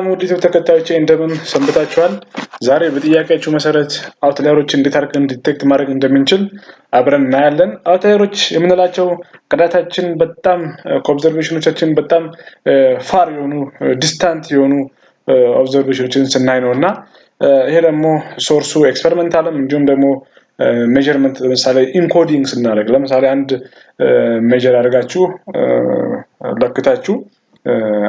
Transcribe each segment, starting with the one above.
ሙዲቱ ተከታዮቼ እንደምን ሰንብታችኋል? ዛሬ በጥያቄያችሁ መሰረት አውትላየሮችን እንዴት አድርገን ዲቴክት ማድረግ እንደምንችል አብረን እናያለን። አውትላየሮች የምንላቸው ከዳታችን በጣም ከኦብዘርቬሽኖቻችን በጣም ፋር የሆኑ ዲስታንት የሆኑ ኦብዘርቬሽኖችን ስናይ ነውና ይሄ ደግሞ ሶርሱ ኤክስፐሪመንታልም እንዲሁም ደግሞ ሜዠርመንት ለምሳሌ ኢንኮዲንግ ስናደርግ ለምሳሌ አንድ ሜዠር አድርጋችሁ ለክታችሁ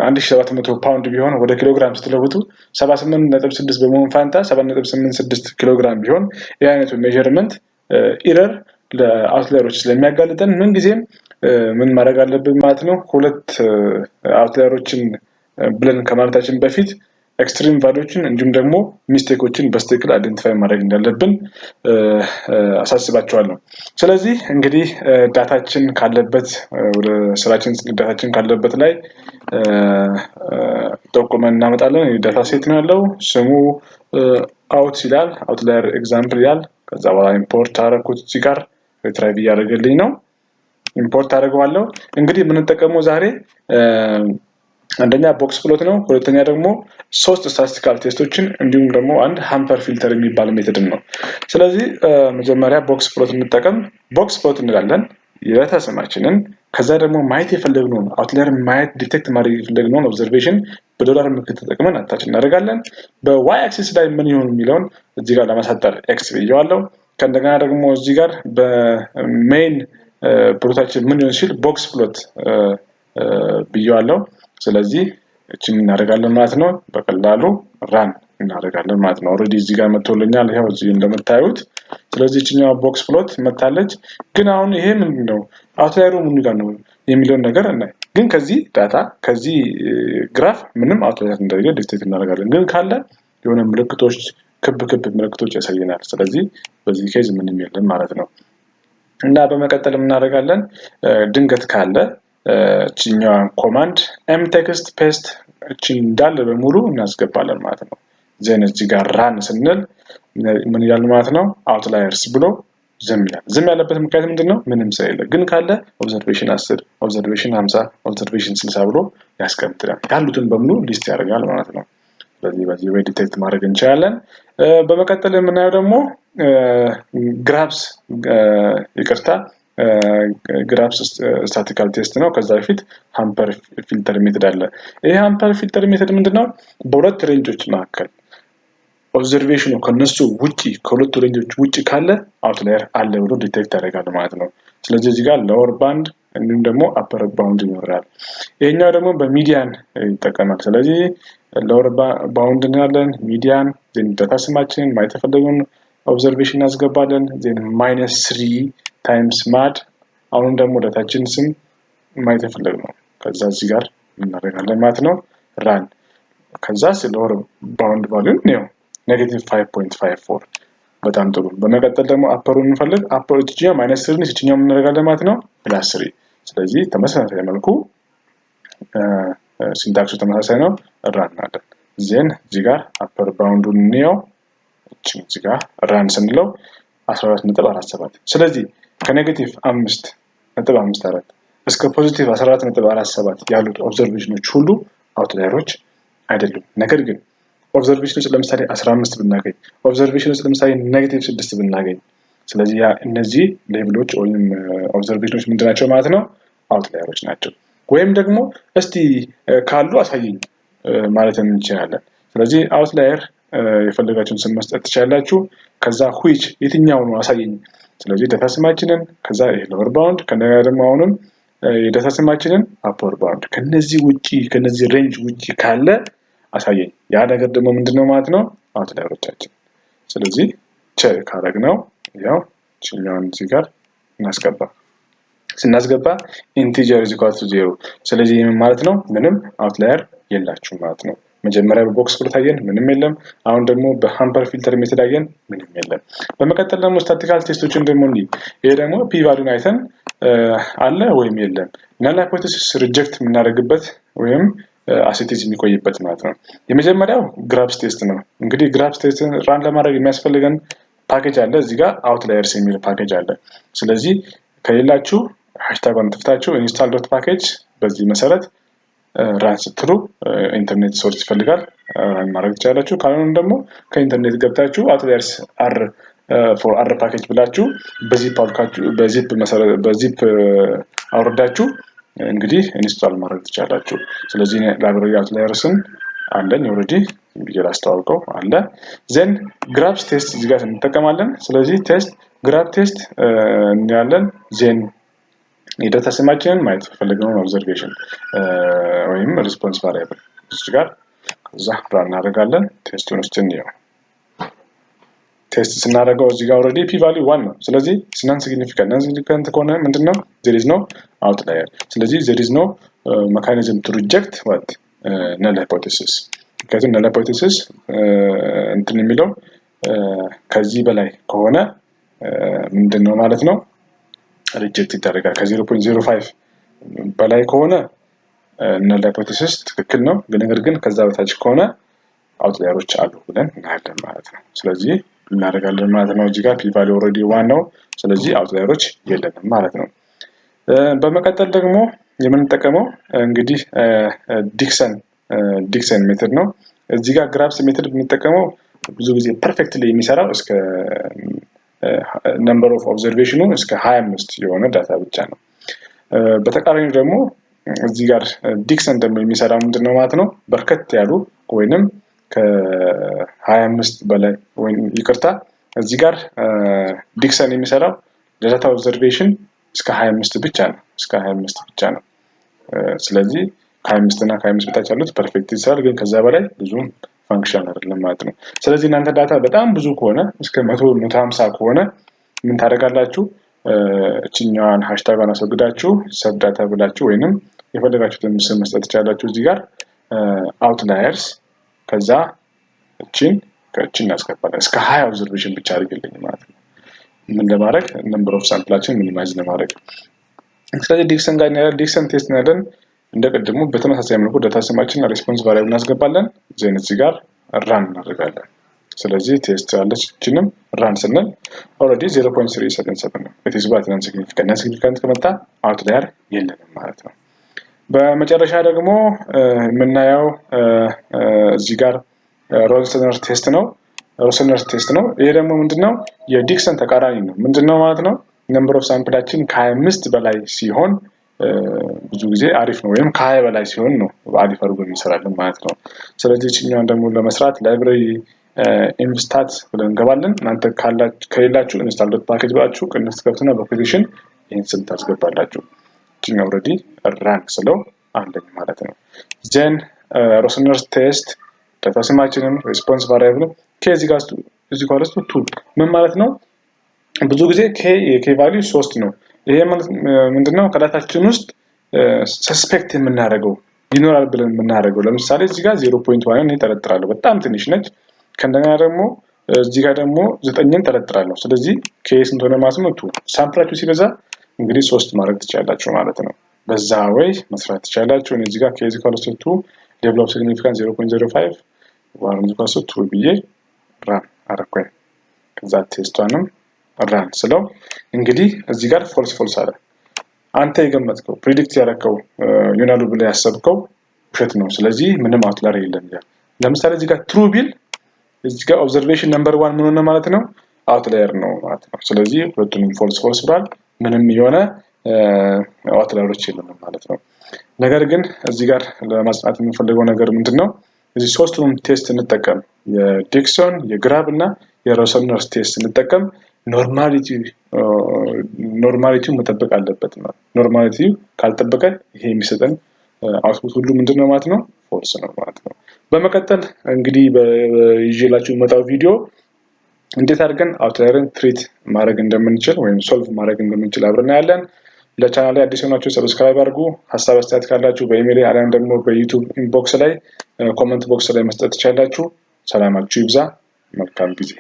1700 ፓውንድ ቢሆን ወደ ኪሎግራም ስትለውጡ 78.6 በመሆን ፋንታ 7.86 ኪሎግራም ቢሆን ይሄ አይነቱ ሜዠርመንት ኢረር ለአውትላየሮች ስለሚያጋልጠን ምን ጊዜም ምን ማድረግ አለብን ማለት ነው ሁለት አውትላየሮችን ብለን ከማለታችን በፊት ኤክስትሪም ቫልዩዎችን እንዲሁም ደግሞ ሚስቴኮችን በስትክክል አይደንቲፋይ ማድረግ እንዳለብን አሳስባችኋለሁ። ስለዚህ እንግዲህ ዳታችን ካለበት ወደ ስራችን ዳታችን ካለበት ላይ ዶክመንት እናመጣለን። የዳታ ሴት ነው ያለው ስሙ አውት ይላል አውትላየር ኤግዛምፕል ይላል። ከዛ በኋላ ኢምፖርት አደረኩት እዚህ ጋር ሪትራይቭ እያደረገልኝ ነው። ኢምፖርት አደርገዋለሁ። እንግዲህ የምንጠቀመው ዛሬ አንደኛ ቦክስ ፕሎት ነው፣ ሁለተኛ ደግሞ ሶስት ስታቲስቲካል ቴስቶችን እንዲሁም ደግሞ አንድ ሃምፐር ፊልተር የሚባል ሜተድ ነው። ስለዚህ መጀመሪያ ቦክስ ፕሎት እንጠቀም። ቦክስ ፕሎት እንላለን የዳታ ስማችንን ከዛ ደግሞ ማየት የፈለግነውን አውትላየር ማየት ዲቴክት ማድረግ የፈለግነውን ኦብዘርቬሽን በዶላር ምልክት ተጠቅመን አታች እናደርጋለን። በዋይ አክሲስ ላይ ምን ይሆን የሚለውን እዚህ ጋር ለማሳጠር ኤክስ ብየዋለሁ። ከእንደገና ደግሞ እዚህ ጋር በሜይን ፕሎታችን ምን ይሆን ሲል ቦክስ ፕሎት ብየዋለሁ። ስለዚህ እቺን እናደርጋለን ማለት ነው። በቀላሉ ራን እናደርጋለን ማለት ነው። ኦሬዲ እዚህ ጋር መጥቶልኛል ይሄው እዚህ እንደምታዩት። ስለዚህ እቺኛው ቦክስ ፕሎት መታለች። ግን አሁን ይሄ ምንድነው አውትላየሩ ምን ጋር ነው የሚለውን ነገር እናይ። ግን ከዚህ ዳታ ከዚህ ግራፍ ምንም አውትላየር እንደሌለ ዲቴክት እናደርጋለን። ግን ካለ የሆነ ምልክቶች ክብ ምልክቶች ያሳየናል። ስለዚህ በዚህ ኬዝ ምንም የለም ማለት ነው። እና በመቀጠል እናደርጋለን ድንገት ካለ እቺኛው ኮማንድ mtext paste እቺን እንዳለ በሙሉ እናስገባለን ማለት ነው። ዘን እዚህ ጋር ራን ስንል ምን ይላል ማለት ነው አውትላየርስ ብሎ ዝም ይላል። ዝም ያለበት ምክንያት ምንድነው? ምንም ስለሌለ። ግን ካለ ኦብዘርቬሽን 10 ኦብዘርቬሽን 50 ኦብዘርቬሽን 60 ብሎ ያስቀምጣል። ያሉትን በሙሉ ሊስት ያደርጋል ማለት ነው። በዚህ ወይ ዲቴክት ማድረግ እንችላለን። በመቀጠል የምናየው ደግሞ ግራፍስ ይቅርታ ግራፍስ ስታቲስቲካል ቴስት ነው። ከዛ በፊት ሃምፐር ፊልተር ሜተድ አለ። ይሄ ሃምፐር ፊልተር ሜተድ ምንድነው? በሁለት ሬንጆች መካከል ኦብዘርቬሽኑ ከነሱ ውጪ ከሁለቱ ሬንጆች ውጪ ካለ አውትላየር አለ ብሎ ዲቴክት ያደርጋል ማለት ነው። ስለዚህ እዚህ ጋር ሎወር ባንድ እንዲሁም ደግሞ አፐር ባውንድ ይኖራል። ይሄኛው ደግሞ በሚዲያን ይጠቀማል። ስለዚህ ሎወር ባውንድ እናያለን፣ ሚዲያን ዜን ዳታ ስማችንን ማየት የፈለግነውን ኦብዘርቬሽን እናስገባለን። ዜን -3 ታይምስ ማድ አሁን ደግሞ ዳታችን ስም ማየት የፈለግነው ከዛ እዚህ ጋር እናደርጋለን ማለት ነው። ራን ከዛ ሎወር ባውንድ ቫልዩ ነው -5.54 በጣም ጥሩ። በመቀጠል ደግሞ አፐሩን እንፈልግ። አፐሩ እቺኛ -3 ነው እቺኛው እናደርጋለን ማለት ነው +3። ስለዚህ ተመሳሳይ መልኩ ሲንታክሱ ተመሳሳይ ነው። ራን እናደርጋለን። ዜን እዚህ ጋር አፐር ባውንዱን ነው እዚህ ጋር ራን ስንለው 14.47። ስለዚህ ከኔጌቲቭ 5.54 እስከ ፖዚቲቭ 14.47 ያሉት ኦብዘርቬሽኖች ሁሉ አውትላየሮች አይደሉም። ነገር ግን ኦብዘርቬሽኖች ለምሳሌ 15 ብናገኝ ኦብዘርቬሽኖች ለምሳሌ -6 ብናገኝ ስለዚህ ያ እነዚህ ሌቭሎች ወይም ኦብዘርቬሽኖች ምንድናቸው ማለት ነው አውትላየሮች ናቸው። ወይም ደግሞ እስቲ ካሉ አሳየኝ ማለት እንችላለን። ስለዚህ አውትላየር የፈለጋችሁን ስም መስጠት ትችላላችሁ። ከዛ which የትኛው ነው አሳየኝ። ስለዚህ ዳታ ስማችንን ከዛ ሎወር ባውንድ ከነጋ ደግሞ አሁንም የዳታ ስማችንን አፐር ባውንድ ከነዚህ ውጪ ከነዚህ ሬንጅ ውጪ ካለ አሳየኝ። ያ ነገር ደግሞ ምንድነው ማለት ነው አውትላየሮቻችን። ስለዚህ ቼክ አደረግነው ያው እቺኛውን እዚህ ጋር ስናስገባ ኢንቲጀር =0 ስለዚህ ምን ማለት ነው ምንም አውትላየር የላችሁም ማለት ነው። መጀመሪያ በቦክስ ፕሎት አየን ምንም የለም። አሁን ደግሞ በሃምፐር ፊልተር ሜተድ አየን ምንም የለም። በመቀጠል ደግሞ ስታቲስቲካል ቴስቶችን ደግሞ ይሄ ደግሞ ፒ ቫልዩን አይተን አለ ወይም የለም ነል ሃይፖቴሲስ ሪጀክት የምናደርግበት ወይም አሴቲዝ የሚቆይበት ማለት ነው። የመጀመሪያው ግራፍስ ቴስት ነው። እንግዲህ ግራፍስ ቴስት ራን ለማድረግ የሚያስፈልገን ፓኬጅ አለ። እዚህ ጋር አውትላየርስ የሚል ፓኬጅ አለ። ስለዚህ ከሌላችሁ ሃሽታጉን ትፍታችሁ install.package በዚህ መሰረት ራን ስትሉ ኢንተርኔት ሶርስ ይፈልጋል ማድረግ ትችላላችሁ። ካልሆነ ደግሞ ከኢንተርኔት ገብታችሁ አውትላየርስ for R ፓኬጅ ብላችሁ በዚፕ አውርዳችሁ እንግዲህ ኢንስቶል ማድረግ ትችላላችሁ። ስለዚህ ላይብረሪ አውትላየርስን አለን ኦሬዲ ብዬ ላስተዋውቀው አለ። ዘን ግራብስ ቴስት እዚህ ጋር እንጠቀማለን። ስለዚህ ግራብ ቴስት እንያለን። ዘን የዳታ ስማችንን ማየት ፈልገውን ኦብዘርቬሽን ወይም ሪስፖንስ ቫሪያብል እዚህ ጋር እዛ ራን እናደርጋለን። ቴስቱን ውስጥ እንየው። ቴስት ስናደርገው እዚህ ጋር ኦሬዲ ፒ ቫልዩ 1 ነው። ስለዚህ non significant ከሆነ ምንድነው there is no outlier። ስለዚህ there is no mechanism to reject what null hypothesis። ምክንያቱም null hypothesis እንትን የሚለው ከዚህ በላይ ከሆነ ምንድነው ማለት ነው ሪጀክት ይደረጋል። ከ0.05 በላይ ከሆነ null hypothesis ትክክል ነው። ነገር ግን ከዛ በታች ከሆነ አውትላየሮች አሉ ብለን እናያለን ማለት ነው። ስለዚህ እናደርጋለን ማለት ነው። እዚህ ጋር ፒ ቫልዩ ኦሬዲ 1 ነው። ስለዚህ አውትላየሮች የለንም ማለት ነው። በመቀጠል ደግሞ የምንጠቀመው እንግዲህ ዲክሰን ሜተድ ነው። እዚህ ጋር ግራብስ ሜተድ የምንጠቀመው ብዙ ጊዜ ፐርፌክትሊ የሚሰራው እስከ ነምበር ኦፍ ኦብዘርቬሽኑ እስከ 25 የሆነ ዳታ ብቻ ነው። በተቃራኒው ደግሞ እዚህ ጋር ዲክሰን ደግሞ የሚሰራው ምንድነው ማለት ነው በርከት ያሉ ወይንም ከ25 በላይ ወይም ይቅርታ እዚህ ጋር ዲክሰን የሚሰራው ዳታ ኦብዘርቬሽን እስከ 25 ብቻ ነው። ስለዚህ ከ25 እና ከ25 በታች ያሉት ፐርፌክት ይሰራል፣ ግን ከዛ በላይ ብዙም ፋንክሽን አይደለም ማለት ነው። ስለዚህ እናንተ ዳታ በጣም ብዙ ከሆነ እስከ 100 150 ከሆነ ምን ታደርጋላችሁ? እቺኛዋን ሃሽታጓን አስወግዳችሁ ሰብ ዳታ ብላችሁ ወይንም የፈለጋችሁትን ስም መስጠት ትችላላችሁ። እዚህ ጋር አውትላየርስ ከዛ እቺን እናስገባለን። እስከ 20 ኦብዘርቬሽን ብቻ አድርግልኝ ማለት ነው። ምን ለማድረግ ነምበር ኦፍ ሳምፕላችን ሚኒማይዝ ለማድረግ። ስለዚህ ዲክሰን ቴስት እናደርጋለን። እንደቀደሙ በተመሳሳይ መልኩ ዳታ ስማችንና ሪስፖንስ ቫሪያብል እናስገባለን። ዜን እዚህ ጋር ራን እናደርጋለን። ስለዚህ ቴስት ያለች እቺንም ራን ስንል ኦሬዲ 0.377 ነው። it is what non-significant ከመጣ አውትላየር የለንም ማለት ነው። በመጨረሻ ደግሞ የምናየው እዚህ ጋር ሮልሰነር ቴስት ነው። ይሄ ደግሞ ምንድነው የዲክሰን ተቃራኒ ነው። ምንድነው ማለት ነው ነምበር ኦፍ ሳምፕላችን ከ25 በላይ ሲሆን ብዙ ጊዜ አሪፍ ነው፣ ወይም ከ20 በላይ ሲሆን ነው አሪፍ አድርጎ የሚሰራልን ማለት ነው። ስለዚህ እቺኛውን ደግሞ ለመስራት ላይብረሪ ኢንስታት ብለን እንገባለን። እናንተ ከሌላችሁ install.package ብላችሁ ቅንስ ከፍተና በፖዚሽን ይሄን ስም ታስገባላችሁ። እቺኛው ኦሬዲ ራን ስለው አለኝ ማለት ነው። ዘን ሮልሰነር ቴስት ዳታ ስማችንን ሪስፖንስ ቫሪያብል ከዚህ ጋር እዚህ ጋር ቱ ምን ማለት ነው? ብዙ ጊዜ k ቫልዩ 3 ነው። ይሄ ማለት ምንድነው ከዳታችን ውስጥ ሰስፔክት የምናደርገው ይኖራል ብለን የምናደርገው ለምሳሌ እዚህ ጋር 0.1 ነው ተጠረጥራለሁ፣ በጣም ትንሽ ነች። ከእንደገና ደግሞ እዚህ ጋር ደግሞ 9ን ተጠረጥራለሁ። ስለዚህ k ስንት ሆነ ማለት ነው? 2 ሳምፕላችሁ ሲበዛ እንግዲህ 3 ማድረግ ትችላላችሁ ማለት ነው። በዛ ወይ መስራት ትችላላችሁ። እዚህ ጋር k = 2 level of significance 0.05 ዋርን = 2 ብዬ ራን አረኩኝ። ከዛ ቴስቷንም ራን ስለው እንግዲህ እዚህ ጋር ፎልስ አለ። አንተ የገመትከው ፕሪዲክት ያደረከው ይሆናል ብለህ ያሰብከው ውሸት ነው። ስለዚህ ምንም አውትላየር የለም ይላል። ለምሳሌ እዚህ ጋር ትሩ ቢል እዚህ ጋር ኦብዘርቬሽን ነምበር 1 ምን ሆነ ማለት ነው አውትላየር ነው ማለት ነው። ስለዚህ ሁለቱንም ፎልስ ብሏል። ምንም የሆነ አውትላየሮች የለም ማለት ነው። ነገር ግን እዚህ ጋር ለማጽናት የምንፈልገው ነገር ምንድነው እዚህ ሶስቱንም ቴስት እንጠቀም፣ የዲክሰን የግራብ እና የሮልሰነር ቴስት እንጠቀም። ኖርማሊቲው መጠበቅ አለበት ነው። ኖርማሊቲው ካልጠበቀ ይሄ የሚሰጠን አውትፑት ሁሉ ምንድነው ማለት ነው ፎልስ ነው ማለት ነው። በመቀጠል እንግዲህ በይዤላችሁ የመጣው ቪዲዮ እንዴት አድርገን አውትላየርን ትሪት ማድረግ እንደምንችል ወይም ሶልቭ ማድረግ እንደምንችል አብረን ያለን። ለቻናሌ አዲስ ሆናችሁ ሰብስክራይብ አድርጉ። ሐሳብ አስተያየት ካላችሁ በኢሜል አሊያም ደግሞ በዩቲዩብ ኢንቦክስ ላይ ኮሜንት ቦክስ ላይ መስጠት ትችላላችሁ። ሰላማችሁ ይብዛ። መልካም ጊዜ